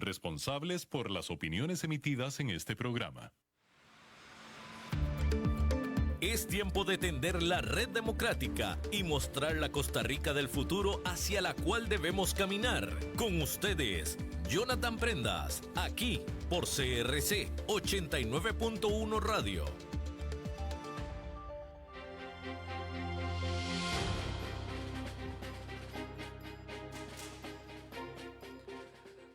responsables por las opiniones emitidas en este programa. Es tiempo de tender la red democrática y mostrar la Costa Rica del futuro hacia la cual debemos caminar. Con ustedes, Jonathan Prendas, aquí por CRC 89.1 Radio.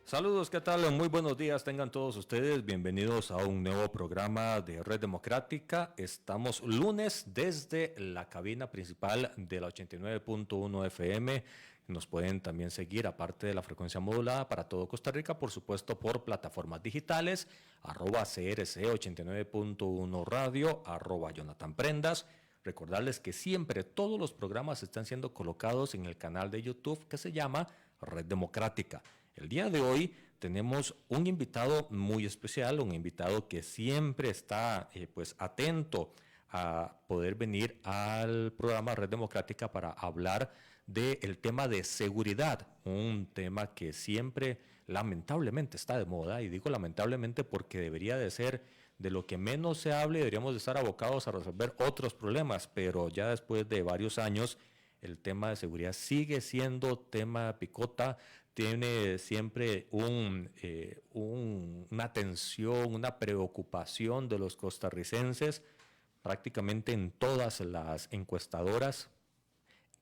Saludos, ¿qué tal? Muy buenos días, tengan todos ustedes. Bienvenidos a un nuevo programa de Red Democrática. Estamos lunes desde la cabina principal de la 89.1 FM. Nos pueden también seguir, aparte de la frecuencia modulada, para todo Costa Rica, por supuesto, por plataformas digitales, @CRC 89.1 Radio, @Jonathan Prendas. Recordarles que siempre todos los programas están siendo colocados en el canal de YouTube que se llama Red Democrática. El día de hoy tenemos un invitado muy especial, un invitado que siempre está atento a poder venir al programa Red Democrática para hablar del tema de seguridad, un tema que siempre lamentablemente está de moda, y digo lamentablemente porque debería de ser de lo que menos se hable, deberíamos de estar abocados a resolver otros problemas, pero ya después de varios años el tema de seguridad sigue siendo tema picota, tiene siempre una atención, una preocupación de los costarricenses, prácticamente en todas las encuestadoras.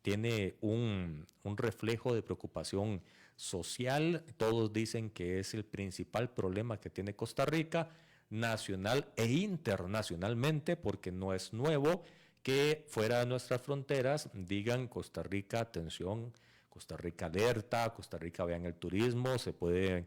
Tiene un reflejo de preocupación social. Todos dicen que es el principal problema que tiene Costa Rica, nacional e internacionalmente, porque no es nuevo que fuera de nuestras fronteras digan Costa Rica, atención, Costa Rica alerta, Costa Rica vean el turismo, se puede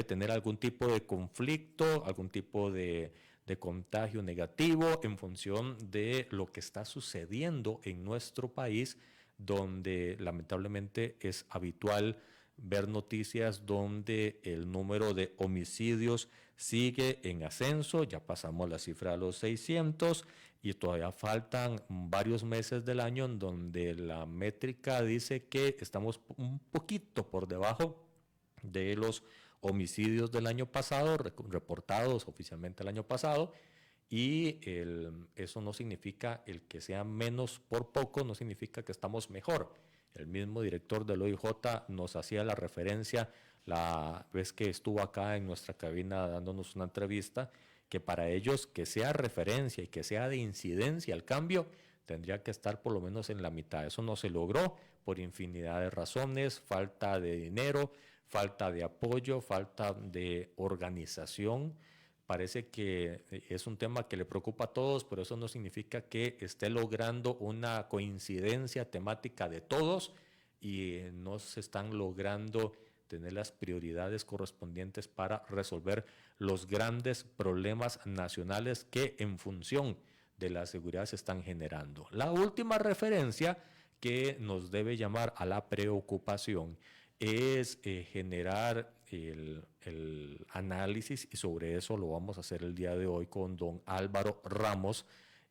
tener algún tipo de conflicto, algún tipo de contagio negativo en función de lo que está sucediendo en nuestro país, donde lamentablemente es habitual ver noticias donde el número de homicidios sigue en ascenso. Ya pasamos la cifra de los 600 y todavía faltan varios meses del año en donde la métrica dice que estamos un poquito por debajo de los homicidios del año pasado, reportados oficialmente el año pasado, y eso no significa el que sea menos por poco, no significa que estamos mejor. El mismo director del OIJ nos hacía la referencia la vez que estuvo acá en nuestra cabina dándonos una entrevista, que para ellos que sea referencia y que sea de incidencia el cambio, tendría que estar por lo menos en la mitad. Eso no se logró por infinidad de razones: falta de dinero, falta de apoyo, falta de organización. Parece que es un tema que le preocupa a todos, pero eso no significa que esté logrando una coincidencia temática de todos, y no se están logrando tener las prioridades correspondientes para resolver los grandes problemas nacionales que en función de la seguridad se están generando. La última referencia que nos debe llamar a la preocupación es generar el análisis, y sobre eso lo vamos a hacer el día de hoy con don Álvaro Ramos,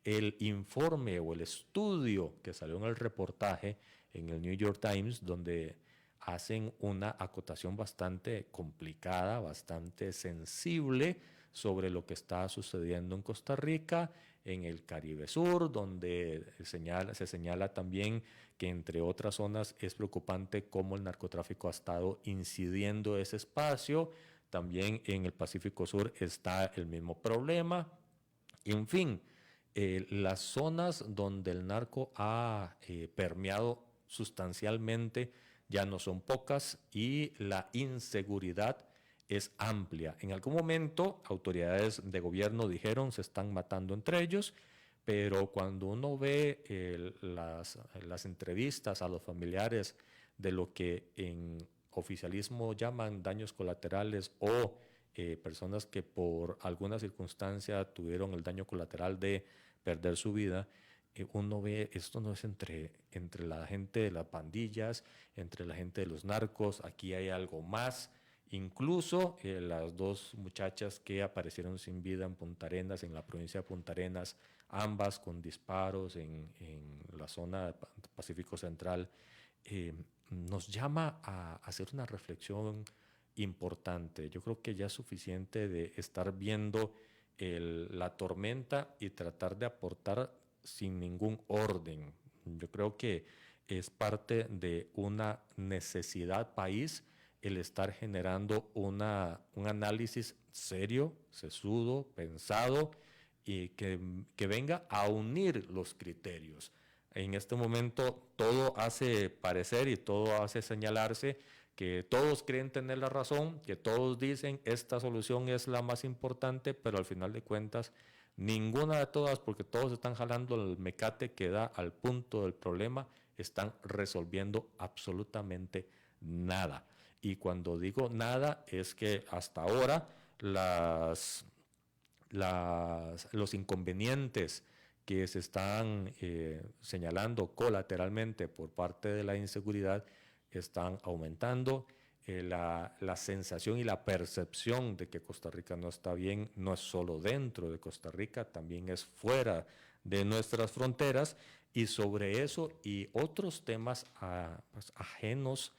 el informe o el estudio que salió en el reportaje en el New York Times, donde hacen una acotación bastante complicada, bastante sensible sobre lo que está sucediendo en Costa Rica, en el Caribe Sur, donde se señala también que entre otras zonas es preocupante cómo el narcotráfico ha estado incidiendo ese espacio. También en el Pacífico Sur está el mismo problema. En fin, las zonas donde el narco ha permeado sustancialmente ya no son pocas, y la inseguridad es amplia. En algún momento autoridades de gobierno dijeron se están matando entre ellos, pero cuando uno ve las entrevistas a los familiares de lo que en oficialismo llaman daños colaterales, o personas que por alguna circunstancia tuvieron el daño colateral de perder su vida, uno ve esto no es entre la gente de las pandillas, entre la gente de los narcos, aquí hay algo más. Incluso las dos muchachas que aparecieron sin vida en Punta Arenas, en la provincia de Punta Arenas, ambas con disparos en la zona Pacífico Central, nos llama a hacer una reflexión importante. Yo creo que ya es suficiente de estar viendo la tormenta y tratar de aportar sin ningún orden. Yo creo que es parte de una necesidad país el estar generando un análisis serio, sesudo, pensado y que venga a unir los criterios. En este momento todo hace parecer y todo hace señalarse que todos creen tener la razón, que todos dicen esta solución es la más importante, pero al final de cuentas ninguna de todas, porque todos están jalando el mecate que da al punto del problema, están resolviendo absolutamente nada. Y cuando digo nada es que hasta ahora los inconvenientes que se están señalando colateralmente por parte de la inseguridad están aumentando. La sensación y la percepción de que Costa Rica no está bien no es solo dentro de Costa Rica, también es fuera de nuestras fronteras, y sobre eso y otros temas pues, ajenos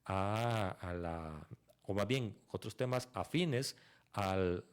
o más bien otros temas afines al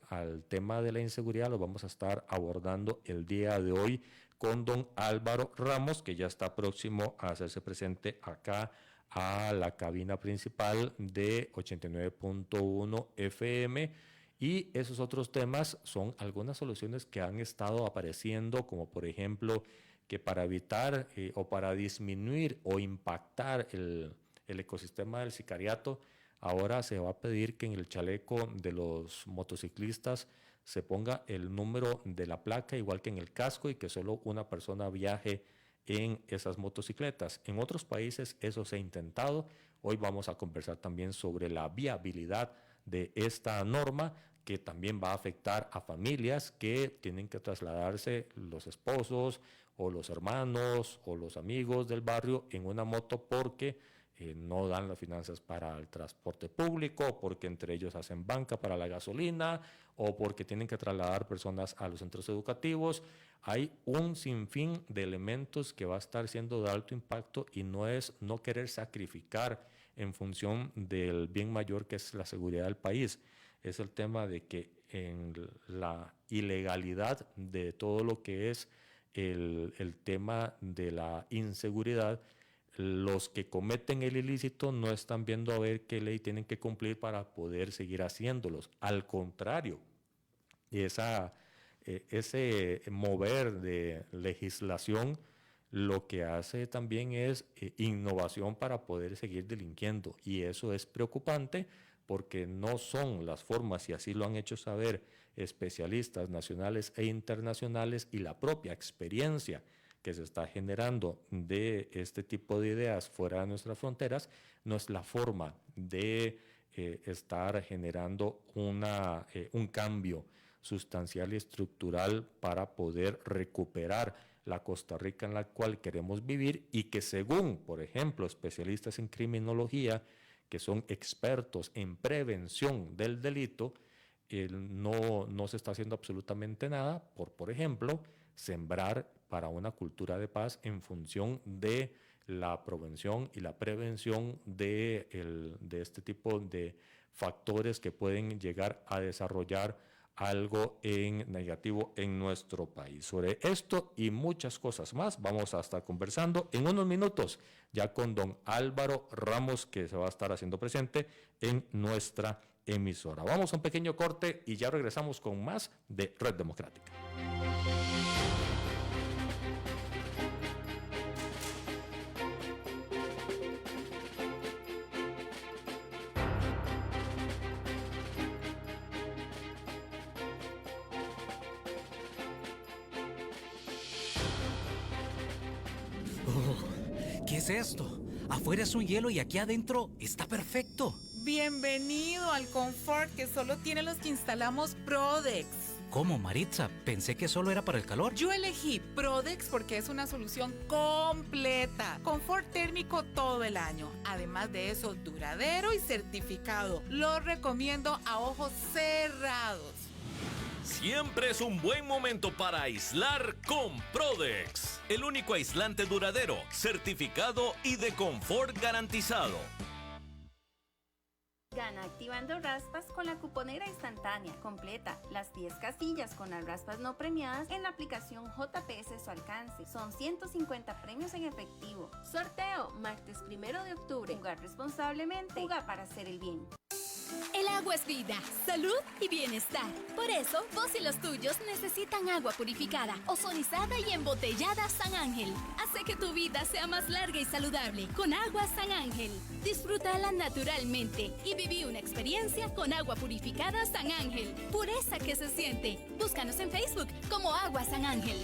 tema de la inseguridad los vamos a estar abordando el día de hoy con don Álvaro Ramos, que ya está próximo a hacerse presente acá a la cabina principal de 89.1 FM, y esos otros temas son algunas soluciones que han estado apareciendo, como por ejemplo que para evitar o para disminuir o impactar el ecosistema del sicariato, ahora se va a pedir que en el chaleco de los motociclistas se ponga el número de la placa, igual que en el casco, y que solo una persona viaje en esas motocicletas. En otros países eso se ha intentado. Hoy vamos a conversar también sobre la viabilidad de esta norma, que también va a afectar a familias que tienen que trasladarse los esposos o los hermanos o los amigos del barrio en una moto porque no dan las finanzas para el transporte público, porque entre ellos hacen banca para la gasolina o porque tienen que trasladar personas a los centros educativos. Hay un sinfín de elementos que va a estar siendo de alto impacto, y no es no querer sacrificar en función del bien mayor que es la seguridad del país. Es el tema de que en la ilegalidad de todo lo que es el tema de la inseguridad, los que cometen el ilícito no están viendo a ver qué ley tienen que cumplir para poder seguir haciéndolos. Al contrario, ese mover de legislación lo que hace también es innovación para poder seguir delinquiendo, y eso es preocupante porque no son las formas, y así lo han hecho saber especialistas nacionales e internacionales, y la propia experiencia que se está generando de este tipo de ideas fuera de nuestras fronteras, no es la forma de estar generando un cambio sustancial y estructural para poder recuperar la Costa Rica en la cual queremos vivir, y que según, por ejemplo, especialistas en criminología, que son expertos en prevención del delito, no se está haciendo absolutamente nada por ejemplo, sembrar para una cultura de paz en función de la prevención y la prevención de este tipo de factores que pueden llegar a desarrollar algo en negativo en nuestro país. Sobre esto y muchas cosas más vamos a estar conversando en unos minutos ya con don Álvaro Ramos, que se va a estar haciendo presente en nuestra emisora. Vamos a un pequeño corte y ya regresamos con más de Red Democrática. ¿Qué es esto? Afuera es un hielo y aquí adentro está perfecto. Bienvenido al confort que solo tienen los que instalamos Prodex. ¿Cómo, Maritza? Pensé que solo era para el calor. Yo elegí Prodex porque es una solución completa. Confort térmico todo el año. Además de eso, duradero y certificado. Lo recomiendo a ojos cerrados. Siempre es un buen momento para aislar con Prodex, el único aislante duradero, certificado y de confort garantizado. Gana activando raspas con la cuponera instantánea. Completa las 10 casillas con las raspas no premiadas en la aplicación JPS a su alcance. Son 150 premios en efectivo. Sorteo martes 1 de octubre. Jugar responsablemente. Jugar para hacer el bien. El agua es vida, salud y bienestar. Por eso, vos y los tuyos necesitan agua purificada, ozonizada y embotellada San Ángel. Hace que tu vida sea más larga y saludable con agua San Ángel. Disfrútala naturalmente y viví una experiencia con agua purificada San Ángel. Pureza que se siente. Búscanos en Facebook como Agua San Ángel.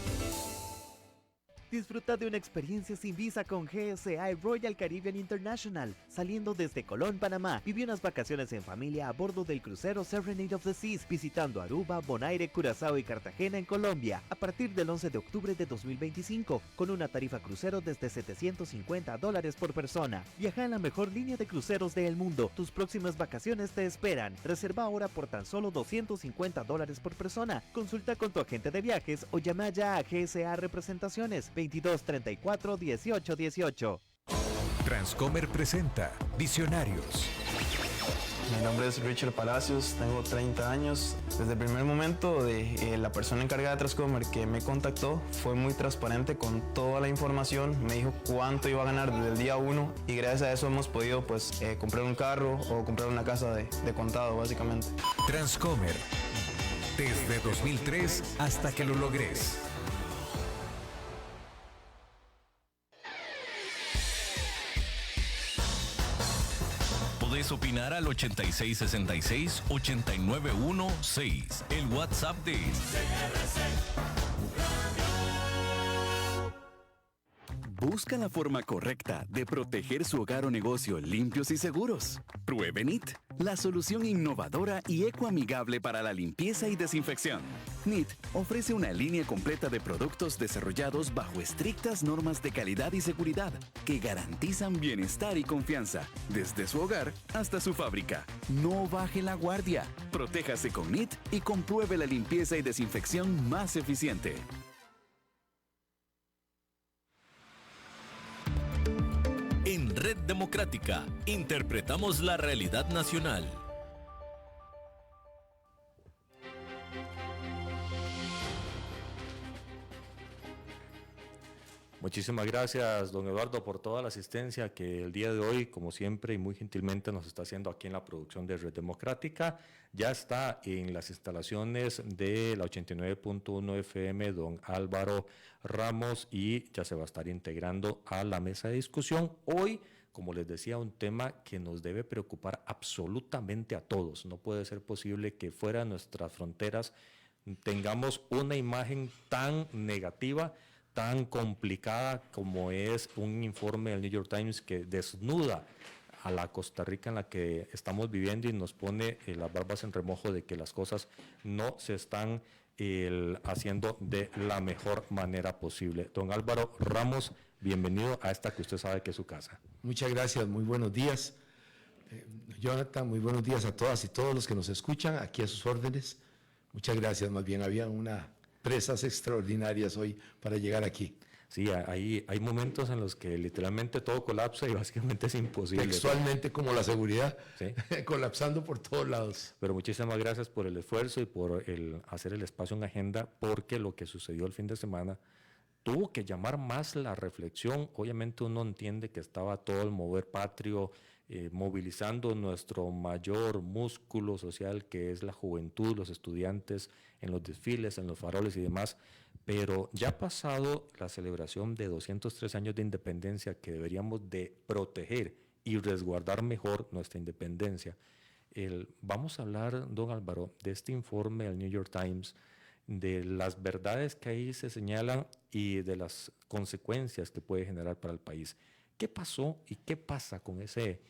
Disfruta de una experiencia sin visa con GSA Royal Caribbean International. Saliendo desde Colón, Panamá, vive unas vacaciones en familia a bordo del crucero Serenade of the Seas, visitando Aruba, Bonaire, Curazao y Cartagena en Colombia, a partir del 11 de octubre de 2025, con una tarifa crucero desde $750 por persona. Viaja en la mejor línea de cruceros del mundo. Tus próximas vacaciones te esperan. Reserva ahora por tan solo $250 por persona. Consulta con tu agente de viajes o llama ya a GSA Representaciones 22 34 18 18. Transcomer presenta Visionarios. Mi nombre es Richard Palacios, tengo 30 años. Desde el primer momento la persona encargada de Transcomer que me contactó fue muy transparente con toda la información, me dijo cuánto iba a ganar desde el día 1 y gracias a eso hemos podido comprar un carro o comprar una casa de contado básicamente. Transcomer, desde 2003 hasta que lo logres. Podés opinar al 8666-89116, el WhatsApp de Busca la forma correcta de proteger su hogar o negocio limpios y seguros. Pruebe NIT, la solución innovadora y ecoamigable para la limpieza y desinfección. NIT ofrece una línea completa de productos desarrollados bajo estrictas normas de calidad y seguridad que garantizan bienestar y confianza, desde su hogar hasta su fábrica. No baje la guardia. Protéjase con NIT y compruebe la limpieza y desinfección más eficiente. En Red Democrática, interpretamos la realidad nacional. Muchísimas gracias, don Eduardo, por toda la asistencia que el día de hoy, como siempre y muy gentilmente, nos está haciendo aquí en la producción de Red Democrática. Ya está en las instalaciones de la 89.1 FM don Álvaro Ramos y ya se va a estar integrando a la mesa de discusión. Hoy, como les decía, un tema que nos debe preocupar absolutamente a todos. No puede ser posible que fuera de nuestras fronteras tengamos una imagen tan negativa, tan complicada como es un informe del New York Times que desnuda a la Costa Rica en la que estamos viviendo y nos pone las barbas en remojo de que las cosas no se están haciendo de la mejor manera posible. Don Álvaro Ramos, bienvenido a esta que usted sabe que es su casa. Muchas gracias, muy buenos días. Jonathan, muy buenos días a todas y todos los que nos escuchan, aquí a sus órdenes. Muchas gracias, más bien había unas presas extraordinarias hoy para llegar aquí. Sí, hay momentos en los que literalmente todo colapsa y básicamente es imposible. Textualmente como la seguridad, ¿sí? Colapsando por todos lados. Pero muchísimas gracias por el esfuerzo y por hacer el espacio en agenda, porque lo que sucedió el fin de semana tuvo que llamar más la reflexión. Obviamente uno entiende que estaba todo el mover patrio, movilizando nuestro mayor músculo social, que es la juventud, los estudiantes, en los desfiles, en los faroles y demás, pero ya pasado la celebración de 203 años de independencia, que deberíamos de proteger y resguardar mejor nuestra independencia, vamos a hablar, don Álvaro, de este informe del New York Times, de las verdades que ahí se señalan y de las consecuencias que puede generar para el país. ¿Qué pasó y qué pasa con ese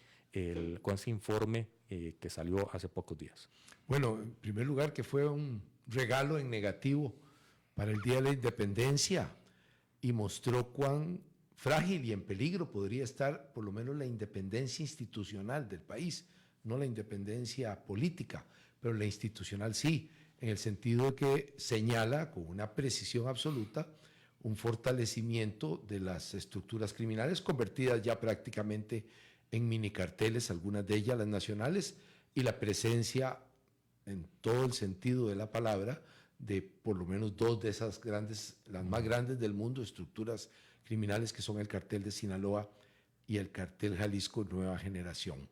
informe que salió hace pocos días? Bueno, en primer lugar, que fue un regalo en negativo para el Día de la Independencia y mostró cuán frágil y en peligro podría estar por lo menos la independencia institucional del país, no la independencia política, pero la institucional sí, en el sentido de que señala con una precisión absoluta un fortalecimiento de las estructuras criminales convertidas ya prácticamente en minicarteles, algunas de ellas las nacionales, y la presencia, en todo el sentido de la palabra, de por lo menos dos de esas grandes, las más grandes del mundo, estructuras criminales que son el cartel de Sinaloa y el cartel Jalisco Nueva Generación.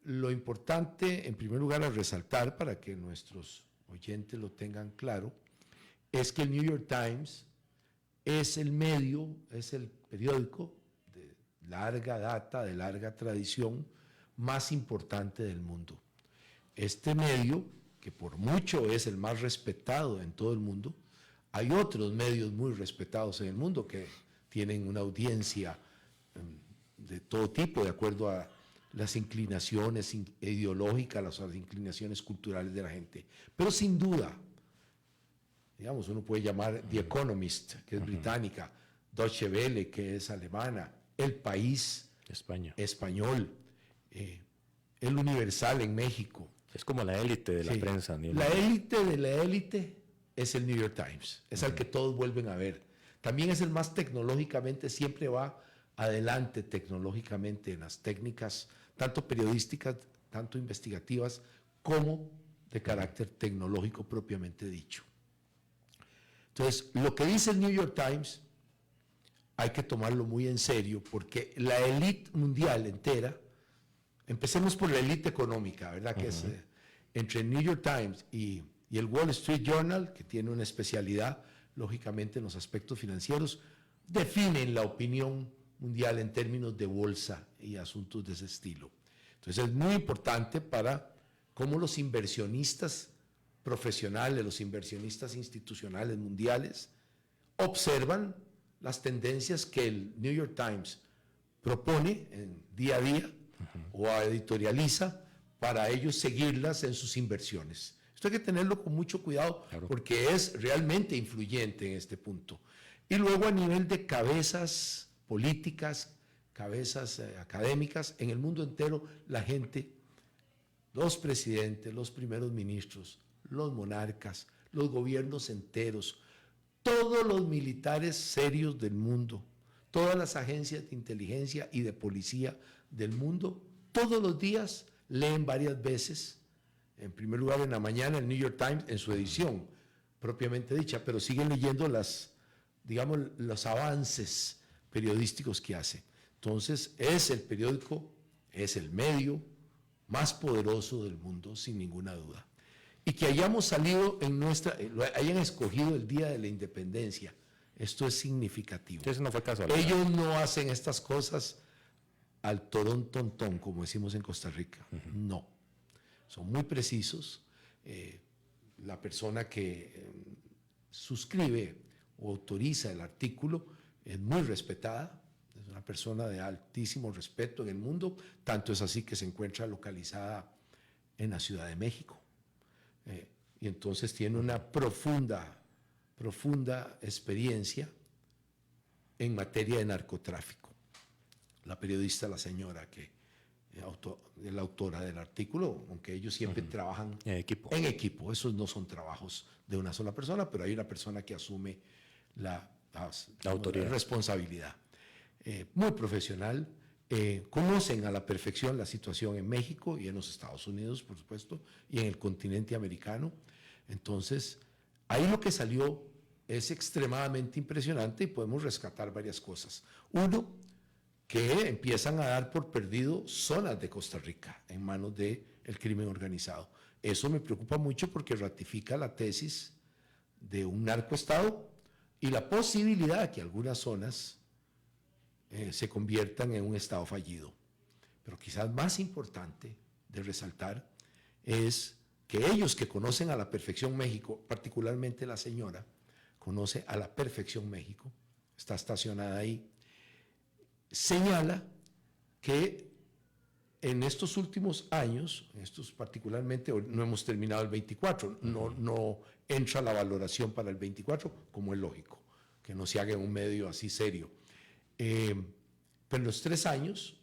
Lo importante, en primer lugar, a resaltar para que nuestros oyentes lo tengan claro, es que el New York Times es el medio, es el periódico de larga data, de larga tradición, más importante del mundo. Este medio, que por mucho es el más respetado en todo el mundo, hay otros medios muy respetados en el mundo que tienen una audiencia de todo tipo, de acuerdo a las inclinaciones ideológicas, las inclinaciones culturales de la gente. Pero sin duda, digamos, uno puede llamar The Economist, que es británica, Deutsche Welle, que es alemana, El País, español, El Universal en México. Es como la élite de la prensa. La élite de la élite es el New York Times, es al que todos vuelven a ver. También es el más tecnológicamente, siempre va adelante tecnológicamente en las técnicas, tanto periodísticas, tanto investigativas, como de carácter tecnológico propiamente dicho. Entonces, lo que dice el New York Times hay que tomarlo muy en serio, porque la élite mundial entera, empecemos por la élite económica, ¿verdad? Que es entre el New York Times y el Wall Street Journal, que tiene una especialidad, lógicamente, en los aspectos financieros, definen la opinión mundial en términos de bolsa y asuntos de ese estilo. Entonces, es muy importante para cómo los inversionistas profesionales, los inversionistas institucionales mundiales, observan las tendencias que el New York Times propone en día a día o editorializa para ellos seguirlas en sus inversiones. Esto hay que tenerlo con mucho cuidado porque es realmente influyente en este punto. Y luego a nivel de cabezas políticas, cabezas académicas, en el mundo entero la gente, los presidentes, los primeros ministros, los monarcas, los gobiernos enteros, todos los militares serios del mundo, todas las agencias de inteligencia y de policía del mundo, todos los días leen varias veces, en primer lugar en la mañana el New York Times en su edición propiamente dicha, pero siguen leyendo los avances periodísticos que hace. Entonces es el periódico, es el medio más poderoso del mundo, sin ninguna duda. Y que hayamos salido hayan escogido el Día de la Independencia, esto es significativo. Eso no fue casualidad. Ellos no hacen estas cosas al torón tontón, como decimos en Costa Rica. No. Son muy precisos. La persona que suscribe o autoriza el artículo es muy respetada. Es una persona de altísimo respeto en el mundo. Tanto es así que se encuentra localizada en la Ciudad de México. Y entonces tiene una profunda experiencia en materia de narcotráfico. La periodista, la señora que es la autora del artículo, aunque ellos siempre trabajan en equipo. Esos no son trabajos de una sola persona, pero hay una persona que asume la responsabilidad. Muy profesional. Conocen a la perfección la situación en México y en los Estados Unidos, por supuesto, y en el continente americano. Entonces, ahí lo que salió es extremadamente impresionante y podemos rescatar varias cosas. Uno, que empiezan a dar por perdido zonas de Costa Rica en manos del crimen organizado. Eso me preocupa mucho porque ratifica la tesis de un narcoestado y la posibilidad de que algunas zonas se conviertan en un estado fallido. Pero quizás más importante de resaltar es que ellos que conocen a la perfección México, particularmente la señora, conoce a la perfección México, está estacionada ahí, señala que en estos últimos años, particularmente, no hemos terminado el 24, no entra la valoración para el 24, como es lógico, que no se haga en un medio así serio. Pero en los 3 años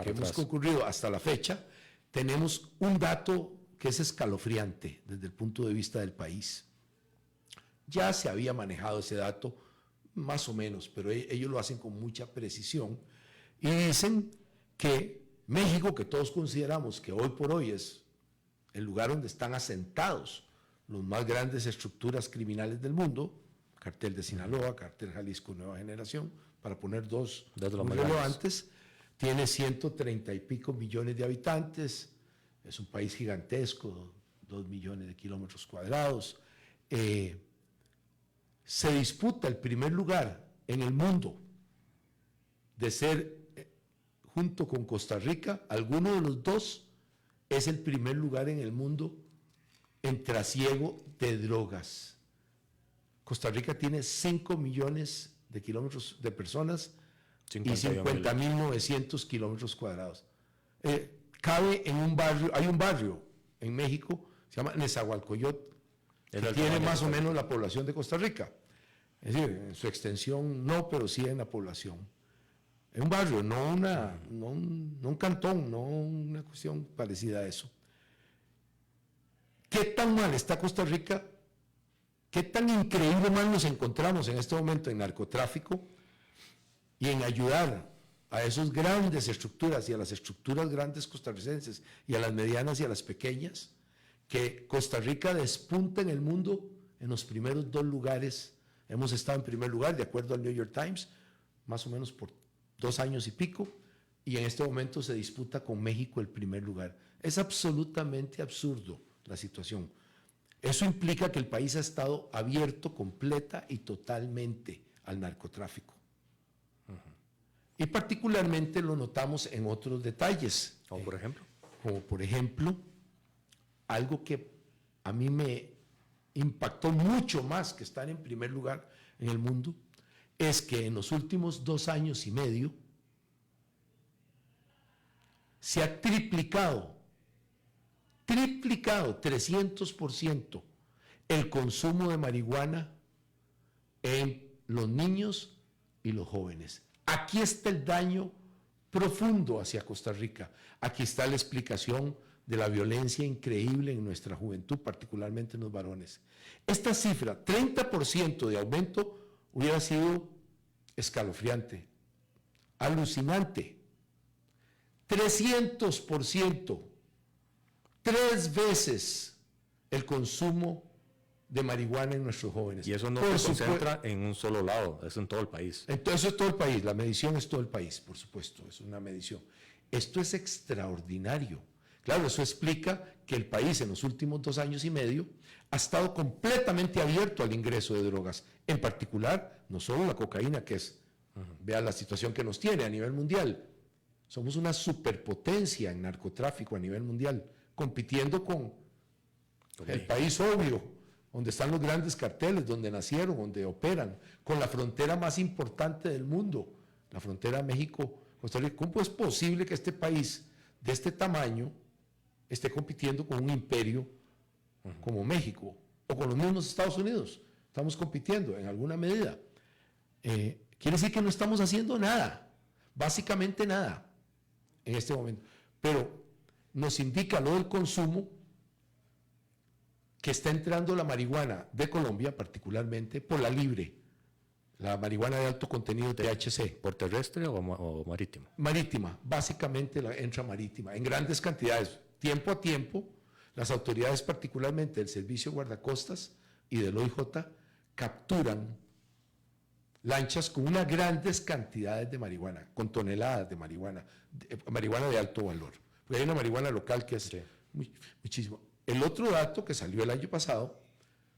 que hemos concurrido hasta la fecha, tenemos un dato que es escalofriante desde el punto de vista del país. Ya se había manejado ese dato, más o menos, pero ellos lo hacen con mucha precisión y dicen que México, que todos consideramos que hoy por hoy es el lugar donde están asentados las más grandes estructuras criminales del mundo, Cartel de Sinaloa, Cartel Jalisco Nueva Generación, para poner dos muy relevantes, tiene 130 y pico millones de habitantes, es un país gigantesco, 2 millones de kilómetros cuadrados. Se disputa el primer lugar en el mundo de ser, junto con Costa Rica, alguno de los dos es el primer lugar en el mundo en trasiego de drogas. Costa Rica tiene 5 millones de kilómetros de personas y 50.900 kilómetros cuadrados. Cabe en un barrio, hay un barrio en México, se llama Nezahualcóyotl, que tiene más o menos la población de Costa Rica. Es decir, en su extensión no, pero sí en la población. Es un barrio, no un cantón, no una cuestión parecida a eso. ¿Qué tan mal está Costa Rica? ¿Qué tan increíble mal nos encontramos en este momento en narcotráfico y en ayudar a esas grandes estructuras y a las estructuras grandes costarricenses y a las medianas y a las pequeñas, que Costa Rica despunta en el mundo en los primeros 2 lugares? Hemos estado en primer lugar, de acuerdo al New York Times, más o menos por 2 años y pico, y en este momento se disputa con México el primer lugar. Es absolutamente absurdo la situación. Eso implica que el país ha estado abierto completa y totalmente al narcotráfico. Y particularmente lo notamos en otros detalles. ¿Como por ejemplo? Como por ejemplo, algo que a mí me impactó mucho más que estar en primer lugar en el mundo, es que en los últimos 2 años y medio se ha triplicado 300% el consumo de marihuana en los niños y los jóvenes. Aquí está el daño profundo hacia Costa Rica. Aquí está la explicación de la violencia increíble en nuestra juventud, particularmente en los varones. Esta cifra, 30% de aumento, hubiera sido escalofriante, alucinante. 300%, 3 veces el consumo de marihuana en nuestros jóvenes. Y eso no se concentra en un solo lado, es en todo el país. Entonces es todo el país, la medición es todo el país, por supuesto, es una medición. Esto es extraordinario. Claro, eso explica que el país en los últimos 2 años y medio ha estado completamente abierto al ingreso de drogas, en particular, no solo la cocaína, que es, vea la situación que nos tiene a nivel mundial. Somos una superpotencia en narcotráfico a nivel mundial, compitiendo con el país obvio, donde están los grandes carteles, donde nacieron, donde operan, con la frontera más importante del mundo, la frontera México-Costa Rica. ¿Cómo es posible que este país de este tamaño esté compitiendo con un imperio como México o con los mismos Estados Unidos? Estamos compitiendo en alguna medida. Quiere decir que no estamos haciendo nada, básicamente nada en este momento. Pero nos indica lo del consumo, que está entrando la marihuana de Colombia, particularmente por la libre, la marihuana de alto contenido de THC. ¿Por terrestre o marítimo? Marítima, básicamente entra marítima, en grandes cantidades. Tiempo a tiempo, las autoridades, particularmente del Servicio Guardacostas y del OIJ, capturan lanchas con unas grandes cantidades de marihuana, con toneladas de marihuana de alto valor. Porque hay una marihuana local que es muchísimo. El otro dato que salió el año pasado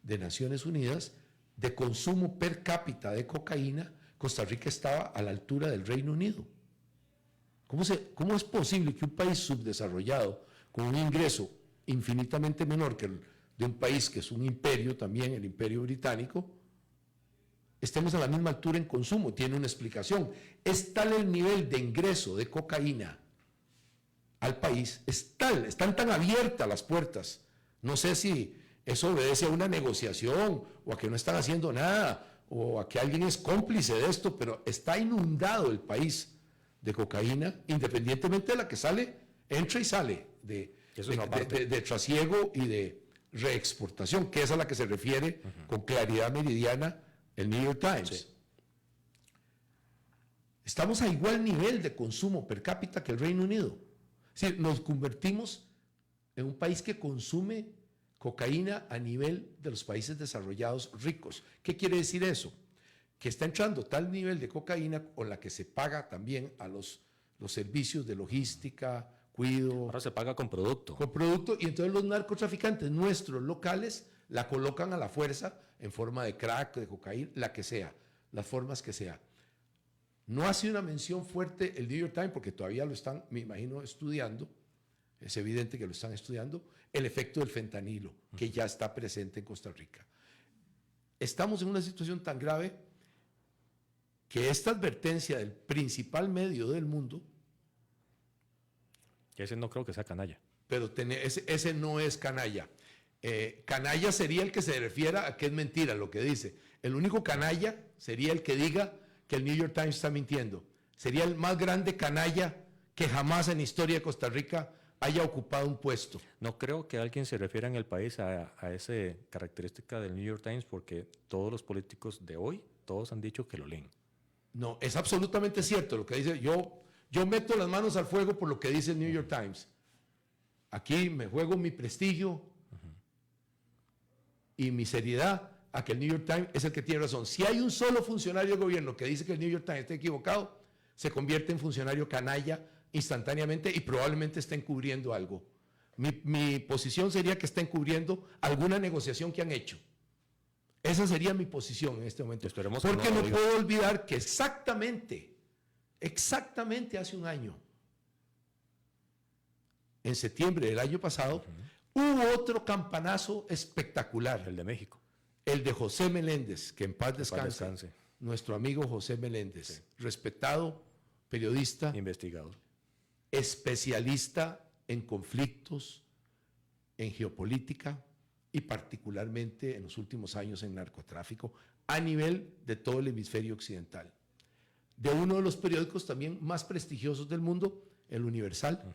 de Naciones Unidas, de consumo per cápita de cocaína, Costa Rica estaba a la altura del Reino Unido. ¿Cómo es posible que un país subdesarrollado, con un ingreso infinitamente menor que el de un país que es un imperio también, el Imperio Británico, estemos a la misma altura en consumo? Tiene una explicación. Es tal el nivel de ingreso de cocaína al país, están tan abiertas las puertas. No sé si eso obedece a una negociación o a que no están haciendo nada o a que alguien es cómplice de esto, pero está inundado el país de cocaína, independientemente de la que sale, entra y sale de trasiego y de reexportación, que es a la que se refiere con claridad meridiana el New York Times. Sí. Estamos a igual nivel de consumo per cápita que el Reino Unido. Sí, nos convertimos en un país que consume cocaína a nivel de los países desarrollados ricos. ¿Qué quiere decir eso? Que está entrando tal nivel de cocaína con la que se paga también a los servicios de logística, cuido. Ahora se paga con producto. Con producto, y entonces los narcotraficantes nuestros locales la colocan a la fuerza en forma de crack, de cocaína, la que sea, las formas que sea. No hace una mención fuerte el New York Times porque todavía lo están, me imagino, estudiando. Es evidente que lo están estudiando, el efecto del fentanilo, que ya está presente en Costa Rica. Estamos en una situación tan grave que esta advertencia del principal medio del mundo... Que ese no creo que sea canalla. Pero ese no es canalla. Canalla sería el que se refiera a que es mentira lo que dice. El único canalla sería el que diga que el New York Times está mintiendo. Sería el más grande canalla que jamás en la historia de Costa Rica haya ocupado un puesto. No creo que alguien se refiera en el país a esa característica del New York Times porque todos los políticos de hoy, todos han dicho que lo leen. No, es absolutamente cierto lo que dice. Yo meto las manos al fuego por lo que dice el New York Times. Aquí me juego mi prestigio y mi seriedad a que el New York Times es el que tiene razón. Si hay un solo funcionario de gobierno que dice que el New York Times está equivocado, se convierte en funcionario canalla instantáneamente y probablemente está encubriendo algo. Mi posición sería que está encubriendo alguna negociación que han hecho. Esa sería mi posición en este momento. Esperemos porque que no puedo olvidar que exactamente hace un año, en septiembre del año pasado, hubo otro campanazo espectacular. El de México. El de José Meléndez, que en paz descanse. Nuestro amigo José Meléndez, sí. Respetado periodista, investigador, especialista en conflictos, en geopolítica y particularmente en los últimos años en narcotráfico a nivel de todo el hemisferio occidental. De uno de los periódicos también más prestigiosos del mundo, El Universal,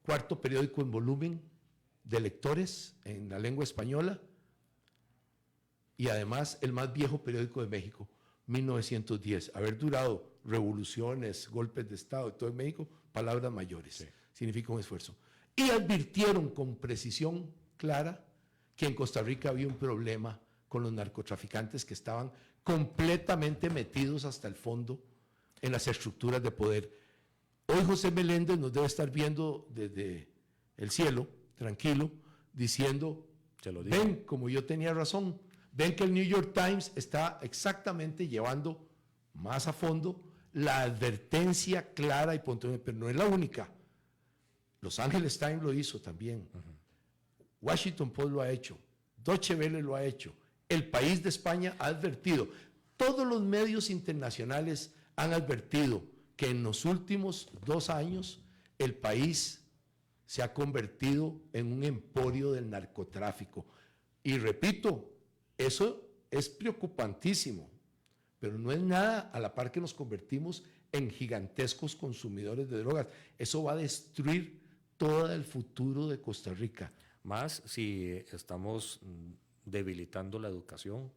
cuarto periódico en volumen de lectores en la lengua española y además el más viejo periódico de México, 1910. Haber durado revoluciones, golpes de Estado y todo en México, palabras mayores, sí. Significa un esfuerzo. Y advirtieron con precisión clara que en Costa Rica había un problema con los narcotraficantes que estaban completamente metidos hasta el fondo en las estructuras de poder. Hoy José Meléndez nos debe estar viendo desde el cielo, tranquilo, diciendo, ven, como yo tenía razón, ven que el New York Times está exactamente llevando más a fondo la advertencia clara y puntual, pero no es la única. Los Angeles Times lo hizo también. Washington Post lo ha hecho. Deutsche Welle lo ha hecho. El País de España ha advertido. Todos los medios internacionales han advertido que en los últimos 2 años el país se ha convertido en un emporio del narcotráfico. Y repito, eso es preocupantísimo, pero no es nada a la par que nos convertimos en gigantescos consumidores de drogas. Eso va a destruir todo el futuro de Costa Rica. Más si estamos debilitando la educación,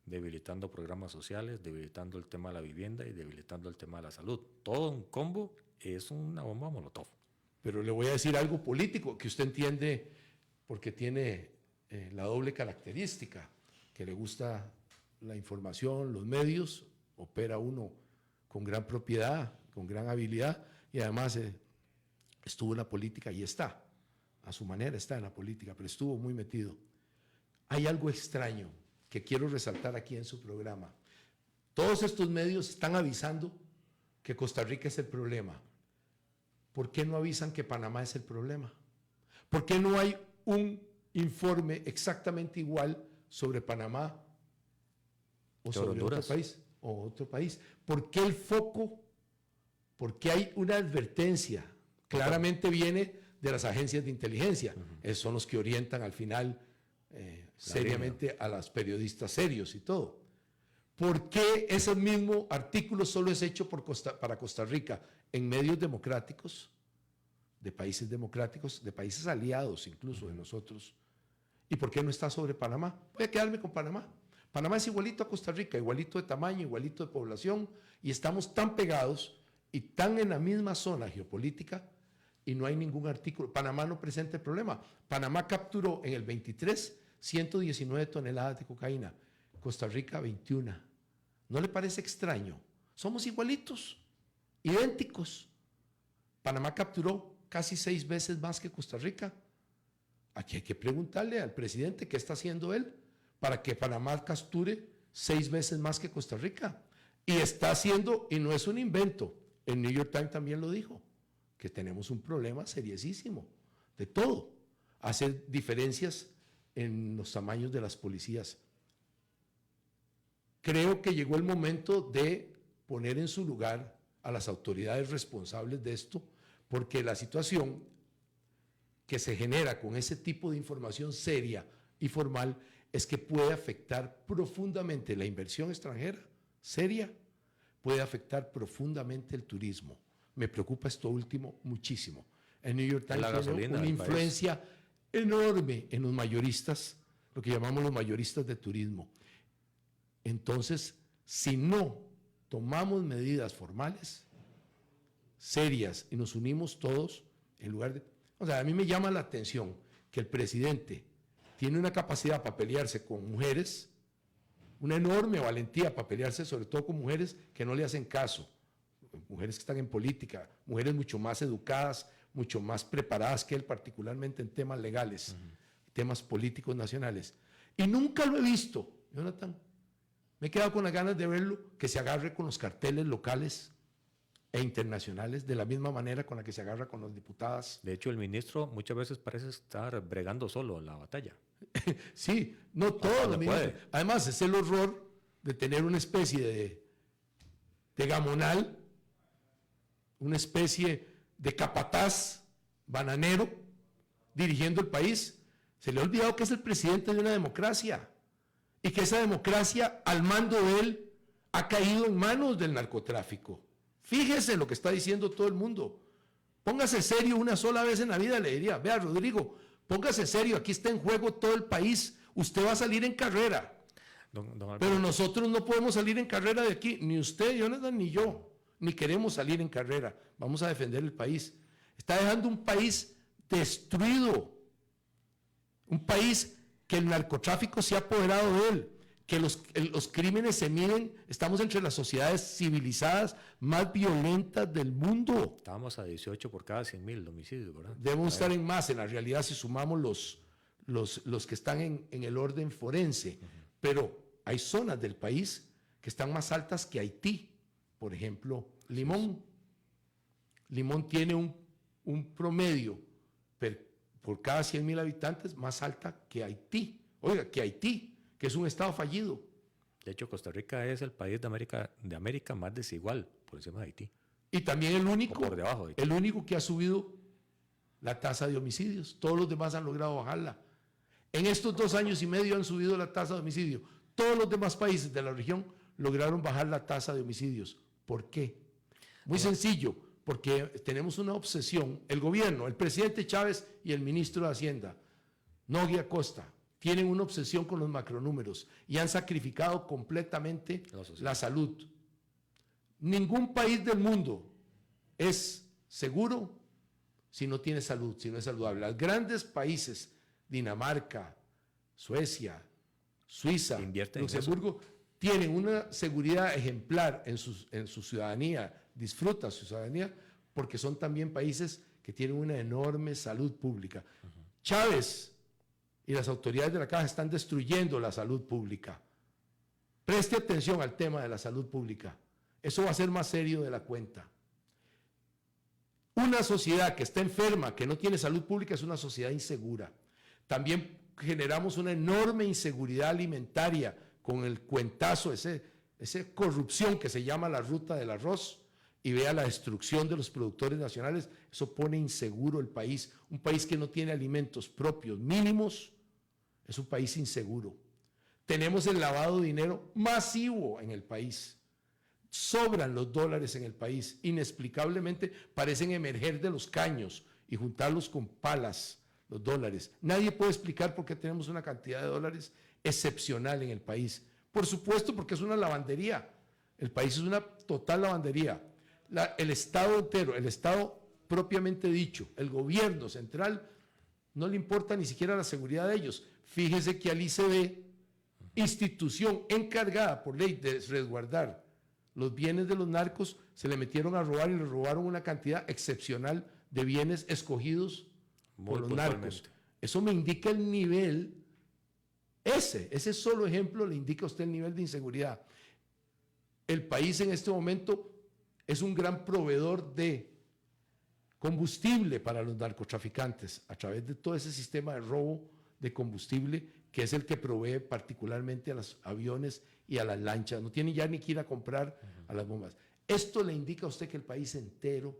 debilitando programas sociales, debilitando el tema de la vivienda y debilitando el tema de la salud. Todo un combo es una bomba molotov. Pero le voy a decir algo político que usted entiende porque tiene la doble característica, que le gusta la información, los medios, opera uno con gran propiedad, con gran habilidad y además estuvo en la política y está, a su manera está en la política, pero estuvo muy metido. Hay algo extraño que quiero resaltar aquí en su programa. Todos estos medios están avisando que Costa Rica es el problema. ¿Por qué no avisan que Panamá es el problema? ¿Por qué no hay un informe exactamente igual sobre Panamá o sobre otro país? ¿Por qué el foco? ¿Por qué hay una advertencia? Claramente viene de las agencias de inteligencia. Esos son los que orientan al final seriamente a los periodistas serios y todo. ¿Por qué ese mismo artículo solo es hecho para Costa Rica en medios democráticos, de países aliados incluso de nosotros? ¿Y por qué no está sobre Panamá? Voy a quedarme con Panamá. Panamá es igualito a Costa Rica, igualito de tamaño, igualito de población, y estamos tan pegados y tan en la misma zona geopolítica y no hay ningún artículo. Panamá no presenta el problema. Panamá capturó en el 23 119 toneladas de cocaína. Costa Rica 21. ¿No le parece extraño? Somos igualitos, idénticos. Panamá capturó casi 6 veces más que Costa Rica. Aquí hay que preguntarle al presidente qué está haciendo él para que Panamá capture 6 veces más que Costa Rica. Y está haciendo, y no es un invento, el New York Times también lo dijo, que tenemos un problema seriosísimo de todo. Hacer diferencias en los tamaños de las policías. Creo que llegó el momento de poner en su lugar a las autoridades responsables de esto, porque la situación que se genera con ese tipo de información seria y formal es que puede afectar profundamente la inversión extranjera, seria, puede afectar profundamente el turismo. Me preocupa esto último muchísimo. El New York Times tiene una influencia enorme en los mayoristas, lo que llamamos los mayoristas de turismo. Entonces, si no tomamos medidas formales, serias, y nos unimos todos, en lugar de... O sea, a mí me llama la atención que el presidente tiene una capacidad para pelearse con mujeres, una enorme valentía para pelearse sobre todo con mujeres que no le hacen caso, mujeres que están en política, mujeres mucho más educadas, mucho más preparadas que él, particularmente en temas legales, temas políticos nacionales. Y nunca lo he visto, Jonathan. Me he quedado con las ganas de verlo, que se agarre con los carteles locales e internacionales de la misma manera con la que se agarra con las diputadas. De hecho, el ministro muchas veces parece estar bregando solo la batalla. Sí, no todo lo mismo. Además, es el horror de tener una especie de gamonal, una especie de capataz bananero dirigiendo el país. Se le ha olvidado que es el presidente de una democracia y que esa democracia, al mando de él, ha caído en manos del narcotráfico. Fíjese lo que está diciendo todo el mundo. Póngase serio una sola vez en la vida, le diría. Vea, Rodrigo, póngase serio, aquí está en juego todo el país. Usted va a salir en carrera. Pero nosotros no podemos salir en carrera de aquí. Ni usted, Jonathan, ni yo. Ni queremos salir en carrera. Vamos a defender el país. Está dejando un país destruido. Un país que el narcotráfico se ha apoderado de él. Que los crímenes se miden, estamos entre las sociedades civilizadas más violentas del mundo. Estábamos a 18 por cada 100,000 homicidios, ¿verdad? Debemos estar en más, en la realidad, si sumamos los que están en el orden forense. Pero hay zonas del país que están más altas que Haití. Por ejemplo, Limón. Limón tiene un promedio por cada 100,000 habitantes más alta que Haití. Oiga, que Haití, que es un estado fallido. De hecho, Costa Rica es el país de América más desigual, por encima de Haití. Y también el único, por debajo de Haití. El único que ha subido la tasa de homicidios. Todos los demás han logrado bajarla. En estos 2 años y medio han subido la tasa de homicidio. Todos los demás países de la región lograron bajar la tasa de homicidios. ¿Por qué? Muy sencillo, porque tenemos una obsesión. El gobierno, el presidente Chávez y el ministro de Hacienda, Nogui Acosta, tienen una obsesión con los macronúmeros y han sacrificado completamente la salud. Ningún país del mundo es seguro si no tiene salud, si no es saludable. Los grandes países, Dinamarca, Suecia, Suiza, Luxemburgo, tienen una seguridad ejemplar en su ciudadanía, disfrutan su ciudadanía, porque son también países que tienen una enorme salud pública. Chávez y las autoridades de la Caja están destruyendo la salud pública. Preste atención al tema de la salud pública. Eso va a ser más serio de la cuenta. Una sociedad que está enferma, que no tiene salud pública, es una sociedad insegura. También generamos una enorme inseguridad alimentaria con el cuentazo, esa corrupción que se llama la ruta del arroz, y vea la destrucción de los productores nacionales. Eso pone inseguro el país. Un país que no tiene alimentos propios mínimos es un país inseguro. Tenemos el lavado de dinero masivo en el país. Sobran los dólares en el país. Inexplicablemente parecen emerger de los caños y juntarlos con palas, los dólares. Nadie puede explicar por qué tenemos una cantidad de dólares excepcional en el país. Por supuesto, porque es una lavandería. El país es una total lavandería. El Estado entero, el Estado propiamente dicho, el gobierno central no le importa ni siquiera la seguridad de ellos. Fíjese que al ICB, institución encargada por ley de resguardar los bienes de los narcos, se le metieron a robar y le robaron una cantidad excepcional de bienes escogidos por los narcos. Eso me indica el nivel, ese solo ejemplo le indica a usted el nivel de inseguridad. El país en este momento es un gran proveedor de combustible para los narcotraficantes a través de todo ese sistema de robo de combustible que es el que provee particularmente a los aviones y a las lanchas. No tienen ya ni que ir a comprar a las bombas. Esto le indica a usted que el país entero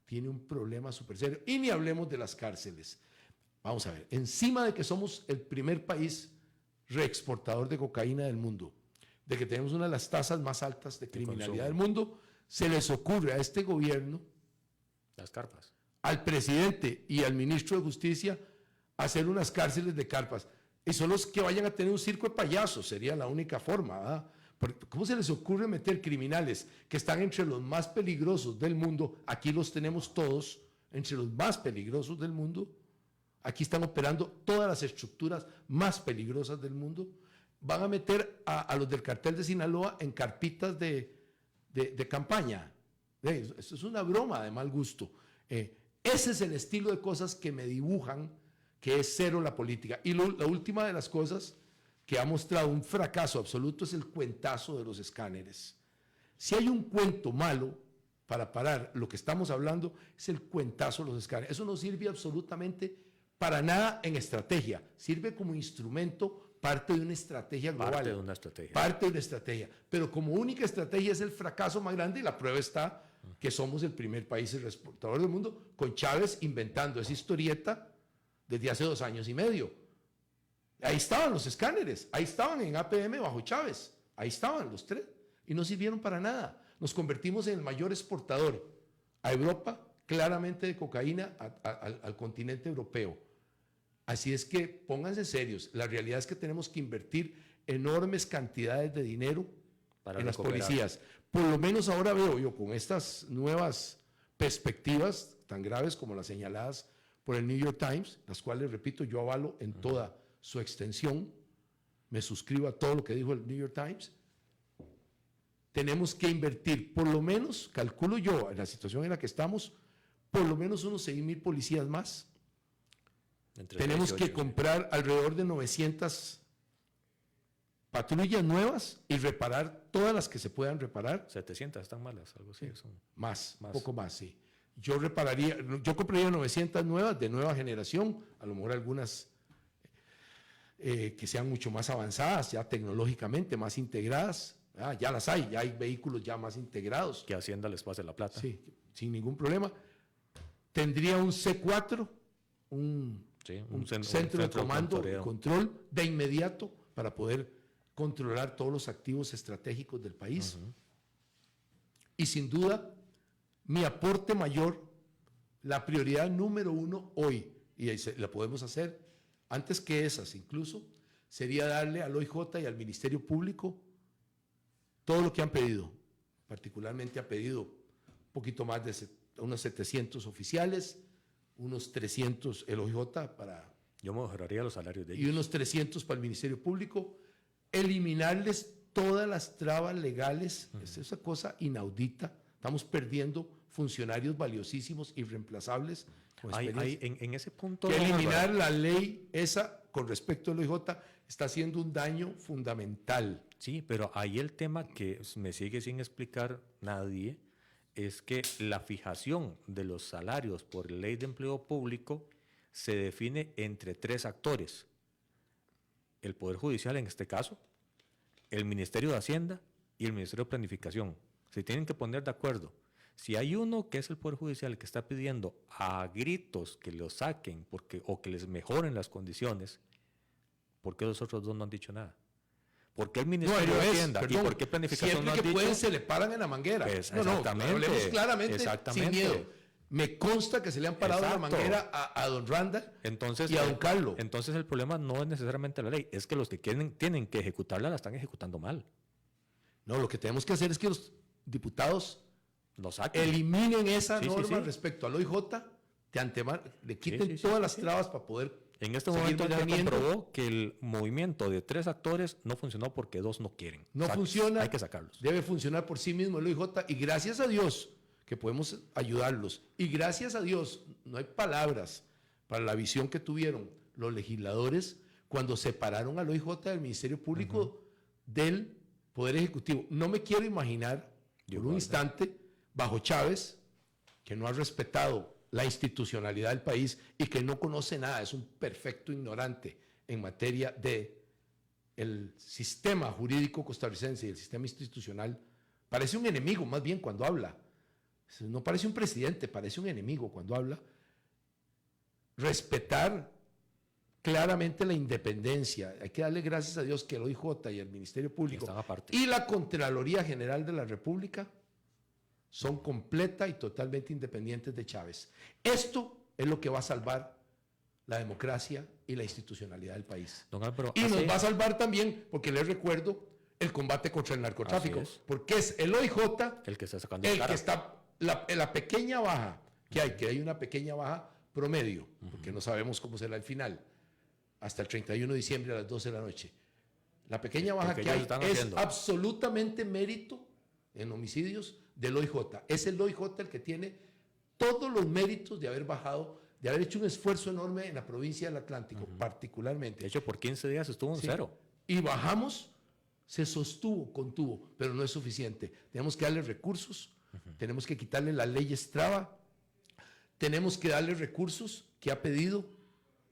tiene un problema súper serio. Y ni hablemos de las cárceles. Vamos a ver, encima de que somos el primer país reexportador de cocaína del mundo, de que tenemos una de las tasas más altas de criminalidad del mundo, se les ocurre a este gobierno, las carpas, al presidente y al ministro de Justicia, hacer unas cárceles de carpas. Y son los que vayan a tener un circo de payasos, sería la única forma, ¿verdad? Porque ¿cómo se les ocurre meter criminales que están entre los más peligrosos del mundo? Aquí los tenemos todos, entre los más peligrosos del mundo. Aquí están operando todas las estructuras más peligrosas del mundo. Van a meter a los del cartel de Sinaloa en carpitas de campaña. Esto es una broma de mal gusto. Ese es el estilo de cosas que me dibujan que es cero la política. Y la última de las cosas que ha mostrado un fracaso absoluto es el cuentazo de los escáneres. Si hay un cuento malo para parar lo que estamos hablando, es el cuentazo de los escáneres. Eso no sirve absolutamente para nada en estrategia. Sirve como instrumento, parte de una estrategia global. Parte de una estrategia. Parte de una estrategia. Pero como única estrategia es el fracaso más grande y la prueba está que somos el primer país exportador del mundo, con Chávez inventando esa historieta desde hace 2 años y medio. Ahí estaban los escáneres, ahí estaban en APM bajo Chávez, ahí estaban los 3 y no sirvieron para nada. Nos convertimos en el mayor exportador a Europa, claramente de cocaína, al continente europeo. Así es que pónganse serios, la realidad es que tenemos que invertir enormes cantidades de dinero en las policías. Por lo menos ahora veo yo con estas nuevas perspectivas tan graves como las señaladas por el New York Times, las cuales, repito, yo avalo en toda su extensión, me suscribo a todo lo que dijo el New York Times. Tenemos que invertir, por lo menos, calculo yo, en la situación en la que estamos, por lo menos unos 6,000 policías más. Tenemos que comprar alrededor de 900 patrullas nuevas y reparar todas las que se puedan reparar. 700 están malas, algo así. Son más, un poco más, sí. Yo compraría 900 nuevas de nueva generación, a lo mejor algunas que sean mucho más avanzadas, ya tecnológicamente más integradas. Ya las hay, ya hay vehículos ya más integrados. Que Hacienda les pase la plata. Sí, sin ningún problema. Tendría un C4, un centro de comando y control de inmediato para poder controlar todos los activos estratégicos del país. Y sin duda, mi aporte mayor, la prioridad número 1 hoy, y la podemos hacer antes que esas incluso, sería darle al OIJ y al Ministerio Público todo lo que han pedido. Particularmente ha pedido un poquito más de unos 700 oficiales, unos 300 el OIJ para... Yo mejoraría los salarios de ellos. Y unos 300 para el Ministerio Público. Eliminarles todas las trabas legales. Es esa cosa inaudita. Estamos perdiendo funcionarios valiosísimos, irreemplazables. En ese punto... Que eliminar la ley esa con respecto al OIJ está haciendo un daño fundamental. Sí, pero ahí el tema que me sigue sin explicar nadie es que la fijación de los salarios por ley de empleo público se define entre 3 actores. El Poder Judicial en este caso, el Ministerio de Hacienda y el Ministerio de Planificación. Se tienen que poner de acuerdo. Si hay uno que es el Poder Judicial que está pidiendo a gritos que lo saquen o que les mejoren las condiciones, ¿por qué los otros 2 no han dicho nada? ¿Por qué el Ministerio de Hacienda y por qué Planificación no han dicho? Siempre que pueden se le paran en la manguera. Exactamente. Hablemos claramente, sin miedo. Me consta que se le han parado en la manguera a don Randall y a don Carlos. Entonces el problema no es necesariamente la ley, es que los que tienen que ejecutarla la están ejecutando mal. No, lo que tenemos que hacer es que los diputados Lo saquen. Eliminen esa Sí, sí, norma sí. respecto al OIJ, de antemano, le quiten sí, sí, todas sí, las sí. trabas para poder En este seguir momento ya se manteniendo. comprobó que el movimiento de 3 actores no funcionó porque 2 no quieren. No funciona. Hay que sacarlos. Debe funcionar por sí mismo el OIJ, y gracias a Dios que podemos ayudarlos. Y gracias a Dios, no hay palabras para la visión que tuvieron los legisladores cuando separaron al OIJ del Ministerio Público del Poder Ejecutivo. No me quiero imaginar por un instante bajo Chávez, que no ha respetado la institucionalidad del país y que no conoce nada, es un perfecto ignorante en materia de el sistema jurídico costarricense y el sistema institucional. Parece un enemigo más bien cuando habla. No parece un presidente, parece un enemigo cuando habla. Respetar claramente la independencia. Hay que darle gracias a Dios que el OIJ y el Ministerio Público y la Contraloría General de la República son completa y totalmente independientes de Chávez. Esto es lo que va a salvar la democracia y la institucionalidad del país. Don Álvaro, Y nos va a salvar también, porque les recuerdo, el combate contra el narcotráfico. Porque es el OIJ el que está sacando el cara. que está, la pequeña baja que hay una pequeña baja promedio, porque no sabemos cómo será el final, hasta el 31 de diciembre a las 12 de la noche. La pequeña baja Porque que ellos hay están es haciendo. absolutamente mérito en homicidios del OIJ. Es el OIJ el que tiene todos los méritos de haber bajado, de haber hecho un esfuerzo enorme en la provincia del Atlántico, particularmente. De hecho, por 15 días estuvo en 0. Y bajamos, se sostuvo, contuvo, pero no es suficiente. Tenemos que darle recursos, tenemos que quitarle las leyes traba, tenemos que darle recursos que ha pedido,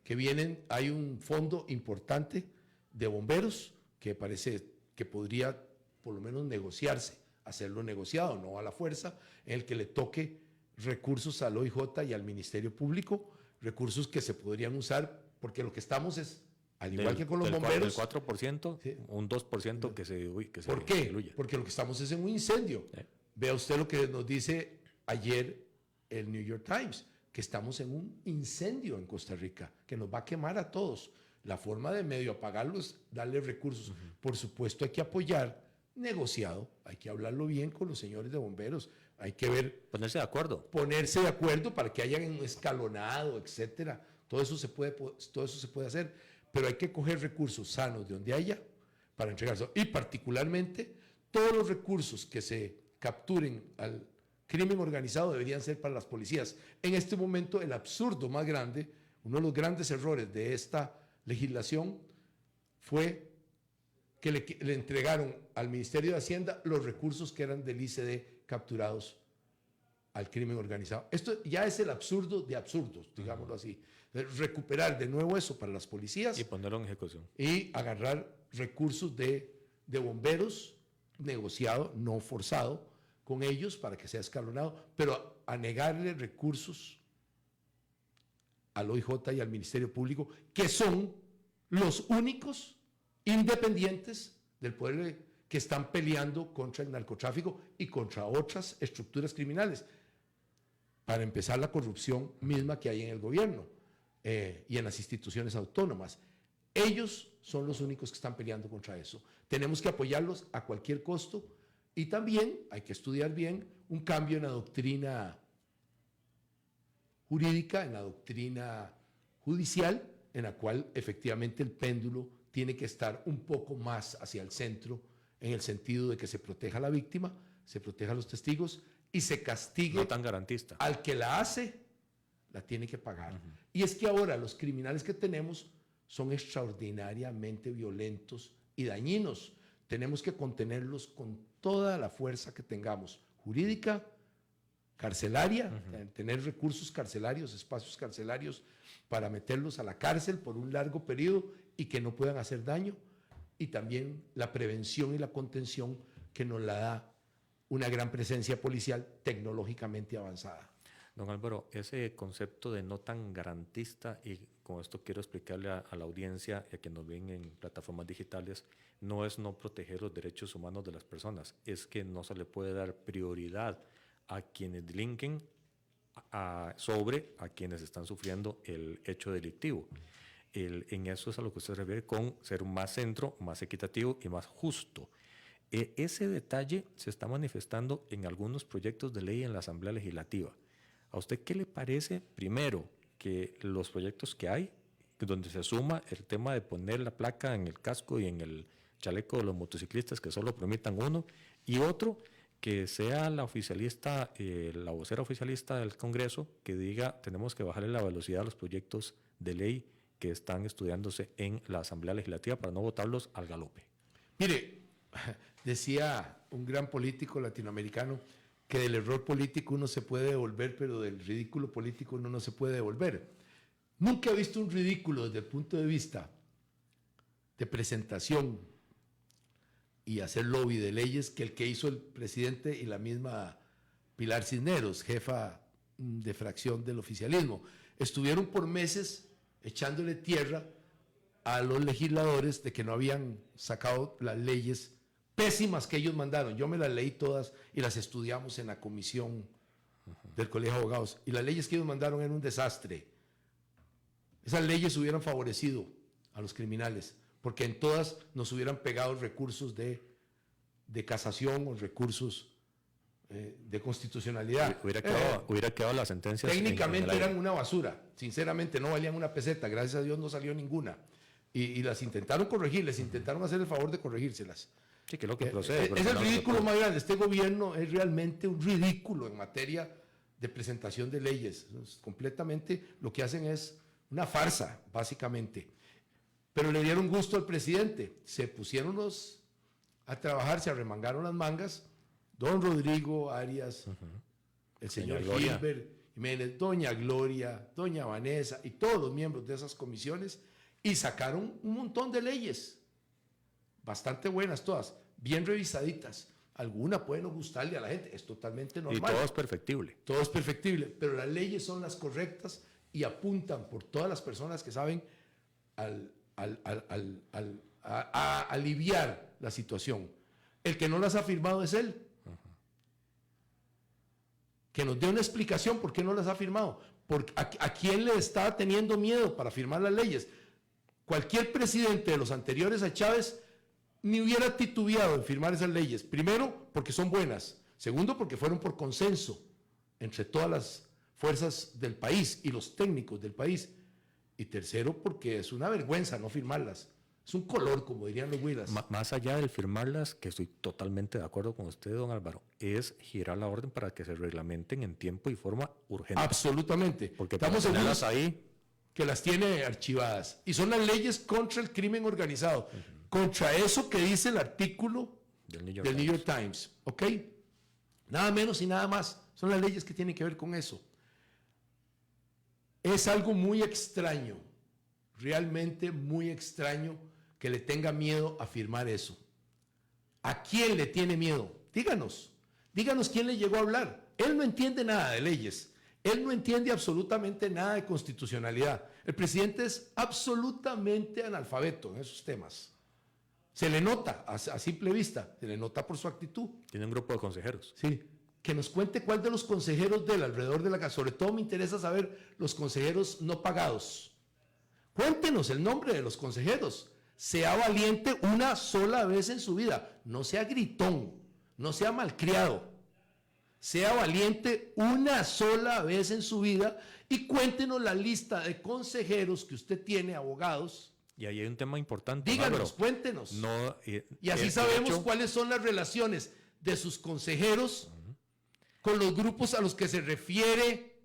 que vienen, hay un fondo importante de bomberos que parece que podría por lo menos negociarse, hacerlo negociado, no a la fuerza, en el que le toque recursos al OIJ y al Ministerio Público, recursos que se podrían usar, porque lo que estamos es, al igual que con los bomberos... Del 4%, un 2% que se ¿Por qué? Diluya. Porque lo que estamos es en un incendio. Vea usted lo que nos dice ayer el New York Times, que estamos en un incendio en Costa Rica, que nos va a quemar a todos. La forma de medio apagarlo es darle recursos. Por supuesto hay que apoyar, negociado, hay que hablarlo bien con los señores de bomberos, hay que ver... Ponerse de acuerdo. Ponerse de acuerdo para que haya un escalonado, etcétera. Todo eso se puede hacer, pero hay que coger recursos sanos de donde haya para entregarse. Y particularmente, todos los recursos que se capturen al crimen organizado deberían ser para las policías. En este momento, el absurdo más grande, uno de los grandes errores de esta legislación fue que le entregaron al Ministerio de Hacienda los recursos que eran del ICD capturados al crimen organizado. Esto ya es el absurdo de absurdos, digámoslo así. Recuperar de nuevo eso para las policías. Y ponerlo en ejecución. Y agarrar recursos de bomberos, negociado, no forzado, con ellos para que sea escalonado, pero a negarle recursos al OIJ y al Ministerio Público, que son los únicos independientes del poder que están peleando contra el narcotráfico y contra otras estructuras criminales. Para empezar, la corrupción misma que hay en el gobierno y en las instituciones autónomas. Ellos son los únicos que están peleando contra eso. Tenemos que apoyarlos a cualquier costo y también hay que estudiar bien un cambio en la doctrina jurídica, en la doctrina judicial, en la cual efectivamente el péndulo tiene que estar un poco más hacia el centro, en el sentido de que se proteja a la víctima, se proteja a los testigos y se castigue no tan garantista. Al que la hace, la tiene que pagar. Y es que ahora los criminales que tenemos son extraordinariamente violentos y dañinos. Tenemos que contenerlos con toda la fuerza que tengamos, jurídica, carcelaria, tener recursos carcelarios, espacios carcelarios para meterlos a la cárcel por un largo periodo y que no puedan hacer daño, y también la prevención y la contención que nos la da una gran presencia policial tecnológicamente avanzada. Don Álvaro, ese concepto de no tan garantista, y con esto quiero explicarle a la audiencia y a quienes nos ven en plataformas digitales, no es no proteger los derechos humanos de las personas, es que no se le puede dar prioridad a quienes delinquen sobre a quienes están sufriendo el hecho delictivo. En eso es a lo que usted se refiere con ser más centro, más equitativo y más justo. Ese detalle se está manifestando en algunos proyectos de ley en la Asamblea Legislativa. ¿A usted qué le parece, primero, que los proyectos que hay, donde se suma el tema de poner la placa en el casco y en el chaleco de los motociclistas, que solo permitan uno, y otro, que sea la oficialista, la vocera oficialista del Congreso, que diga tenemos que bajarle la velocidad a los proyectos de ley que están estudiándose en la Asamblea Legislativa para no votarlos al galope? Mire, decía un gran político latinoamericano que del error político uno se puede devolver, pero del ridículo político uno no se puede devolver. Nunca he visto un ridículo desde el punto de vista de presentación y hacer lobby de leyes que el que hizo el presidente y la misma Pilar Cisneros, jefa de fracción del oficialismo. Estuvieron por meses echándole tierra a los legisladores de que no habían sacado las leyes pésimas que ellos mandaron. Yo me las leí todas y las estudiamos en la comisión del Colegio de Abogados. Y las leyes que ellos mandaron eran un desastre. Esas leyes hubieran favorecido a los criminales, porque en todas nos hubieran pegado recursos de casación o recursos de constitucionalidad. Hubiera quedado la sentencia. Técnicamente eran una basura. Sinceramente no valían una peseta. Gracias a Dios no salió ninguna. Y las intentaron corregir, les intentaron hacer el favor de corregírselas. Sí, que es lo que procede. Es el ridículo más grande. Este gobierno es realmente un ridículo en materia de presentación de leyes. Completamente lo que hacen es una farsa, básicamente. Pero le dieron gusto al presidente. Se pusieron a trabajar, se arremangaron las mangas. Don Rodrigo Arias, el señor Gilbert Jiménez, doña Gloria, doña Vanessa y todos los miembros de esas comisiones, y sacaron un montón de leyes. Bastante buenas todas, bien revisaditas. Alguna puede no gustarle a la gente, es totalmente normal. Y todo es perfectible. Todo es perfectible, pero las leyes son las correctas y apuntan por todas las personas que saben a aliviar la situación. El que no las ha firmado es él. Que nos dé una explicación por qué no las ha firmado. ¿A quién le está teniendo miedo para firmar las leyes? Cualquier presidente de los anteriores a Chávez ni hubiera titubeado en firmar esas leyes. Primero, porque son buenas. Segundo, porque fueron por consenso entre todas las fuerzas del país y los técnicos del país. Y tercero, porque es una vergüenza no firmarlas. Es un color, como dirían los huilas. Más allá del firmarlas, que estoy totalmente de acuerdo con usted, don Álvaro, es girar la orden para que se reglamenten en tiempo y forma urgente. Absolutamente. Porque estamos seguros ahí que las tiene archivadas. Y son las leyes contra el crimen organizado. Contra eso que dice el artículo del New York Times. ¿Ok? Nada menos y nada más. Son las leyes que tienen que ver con eso. Es algo muy extraño, realmente muy extraño, que le tenga miedo a firmar eso. ¿A quién le tiene miedo? Díganos quién le llegó a hablar. Él no entiende nada de leyes, él no entiende absolutamente nada de constitucionalidad. El presidente es absolutamente analfabeto en esos temas. Se le nota a simple vista, se le nota por su actitud. Tiene un grupo de consejeros. Sí. Que nos cuente cuál de los consejeros de él alrededor de la casa. Sobre todo me interesa saber los consejeros no pagados. Cuéntenos el nombre de los consejeros. Sea valiente una sola vez en su vida. No sea gritón, no sea malcriado. Sea valiente una sola vez en su vida y cuéntenos la lista de consejeros que usted tiene, abogados. Y ahí hay un tema importante. Díganos, cuéntenos. Y así sabemos cuáles son las relaciones de sus consejeros con los grupos a los que se refiere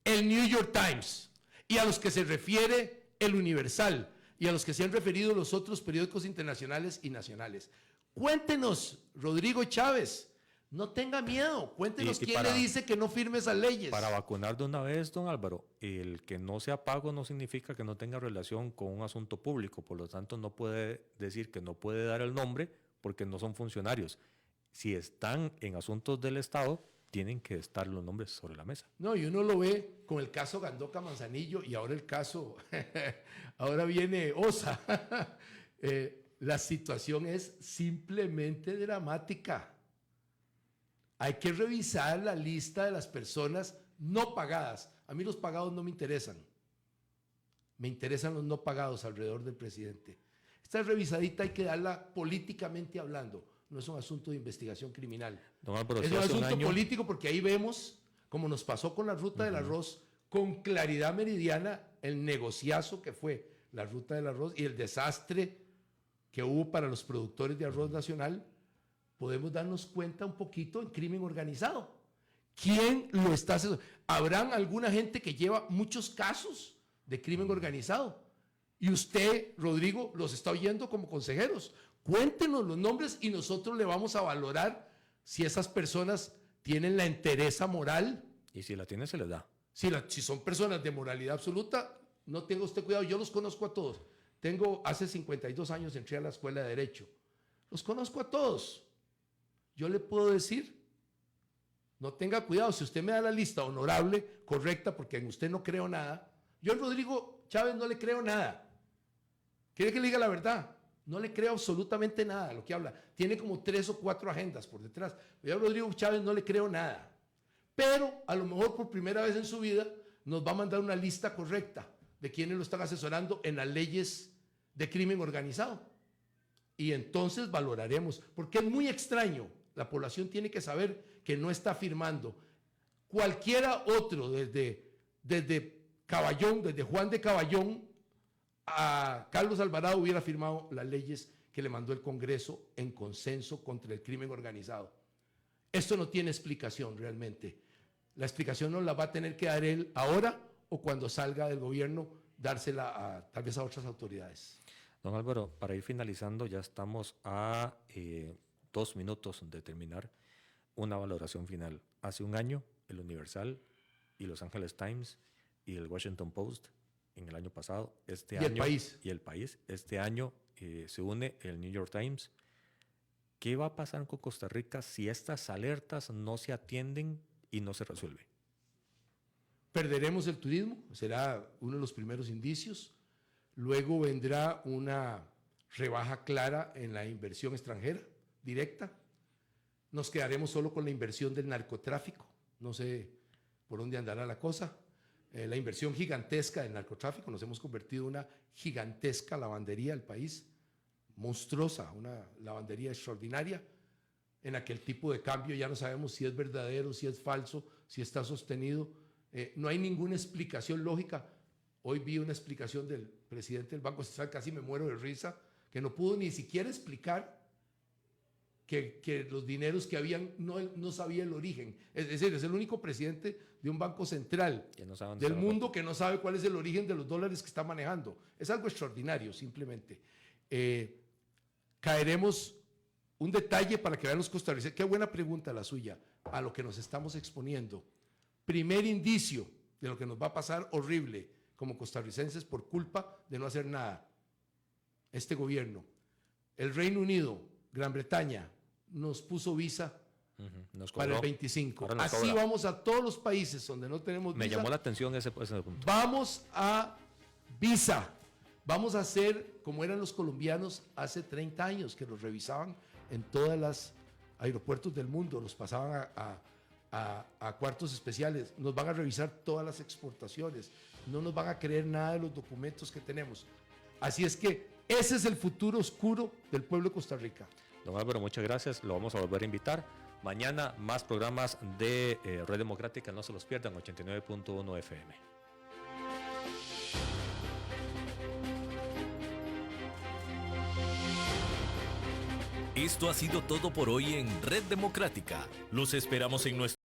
el New York Times y a los que se refiere el Universal y a los que se han referido los otros periódicos internacionales y nacionales. Cuéntenos, Rodrigo Chávez, no tenga miedo, cuéntenos quién le dice que no firme esas leyes. Para vacunar de una vez, don Álvaro, el que no sea pago no significa que no tenga relación con un asunto público, por lo tanto no puede decir que no puede dar el nombre porque no son funcionarios. Si están en asuntos del Estado, tienen que estar los nombres sobre la mesa. No, y uno lo ve con el caso Gandoca Manzanillo y ahora el caso, ahora viene Osa. La situación es simplemente dramática. Hay que revisar la lista de las personas no pagadas. A mí los pagados no me interesan. Me interesan los no pagados alrededor del presidente. Esta revisadita hay que darla políticamente hablando, no es un asunto de investigación criminal. Don Álvaro, Es si un hace un asunto año- político porque ahí vemos, como nos pasó con la ruta del arroz, con claridad meridiana el negociazo que fue la ruta del arroz y el desastre que hubo para los productores de arroz nacional. Podemos darnos cuenta un poquito en crimen organizado. ¿Quién lo está haciendo? Habrán alguna gente que lleva muchos casos de crimen organizado y usted, Rodrigo, los está oyendo como consejeros. Cuéntenos los nombres y nosotros le vamos a valorar si esas personas tienen la entereza moral. Y si la tiene, se les da. Si son personas de moralidad absoluta, no tenga usted cuidado. Yo los conozco a todos. Hace 52 años entré a la escuela de Derecho. Los conozco a todos. Yo le puedo decir, no tenga cuidado. Si usted me da la lista honorable, correcta, porque en usted no creo nada. Yo a Rodrigo Chávez no le creo nada. ¿Quiere que le diga la verdad? No le creo absolutamente nada a lo que habla. Tiene como 3 o 4 agendas por detrás. Yo a Rodrigo Chávez no le creo nada. Pero a lo mejor por primera vez en su vida nos va a mandar una lista correcta de quienes lo están asesorando en las leyes de crimen organizado. Y entonces valoraremos, porque es muy extraño. La población tiene que saber que no está firmando. Cualquiera otro, desde Caballón, desde Juan de Caballón a Carlos Alvarado, hubiera firmado las leyes que le mandó el Congreso en consenso contra el crimen organizado. Esto no tiene explicación realmente. La explicación nos la va a tener que dar él ahora o cuando salga del gobierno, dársela tal vez a otras autoridades. Don Álvaro, para ir finalizando, ya estamos a 2 minutos de terminar. Una valoración final. Hace un año, el Universal y Los Angeles Times y el Washington Post, en el año pasado, este año... Y el País. Este año se une el New York Times. ¿Qué va a pasar con Costa Rica si estas alertas no se atienden y no se resuelve? Perderemos el turismo, será uno de los primeros indicios. Luego vendrá una rebaja clara en la inversión extranjera directa. Nos quedaremos solo con la inversión del narcotráfico. No sé por dónde andará la cosa. La inversión gigantesca del narcotráfico. Nos hemos convertido en una gigantesca lavandería del país. Monstruosa, una lavandería extraordinaria, en la que el tipo de cambio ya no sabemos si es verdadero, si es falso, si está sostenido. No hay ninguna explicación lógica. Hoy vi una explicación del presidente del Banco Central, casi me muero de risa, que no pudo ni siquiera explicar que los dineros que habían no sabía el origen. Es decir, es el único presidente de un banco central del mundo que no sabe cuál es el origen de los dólares que está manejando. Es algo extraordinario, simplemente. Caeremos, un detalle para que vean los costarricenses, qué buena pregunta la suya, a lo que nos estamos exponiendo. Primer indicio de lo que nos va a pasar horrible como costarricenses por culpa de no hacer nada. Este gobierno, el Reino Unido, Gran Bretaña, nos puso visa para el 25. Así vamos a todos los países donde no tenemos visa. Me llamó la atención ese punto. Vamos a visa. Vamos a hacer como eran los colombianos hace 30 años, que los revisaban en todos los aeropuertos del mundo, los pasaban a cuartos especiales, nos van a revisar todas las exportaciones, no nos van a creer nada de los documentos que tenemos. Así es que ese es el futuro oscuro del pueblo de Costa Rica. Don Álvaro, muchas gracias, lo vamos a volver a invitar. Mañana más programas de Red Democrática, no se los pierdan, 89.1 FM. Esto ha sido todo por hoy en Red Democrática. Los esperamos en nuestro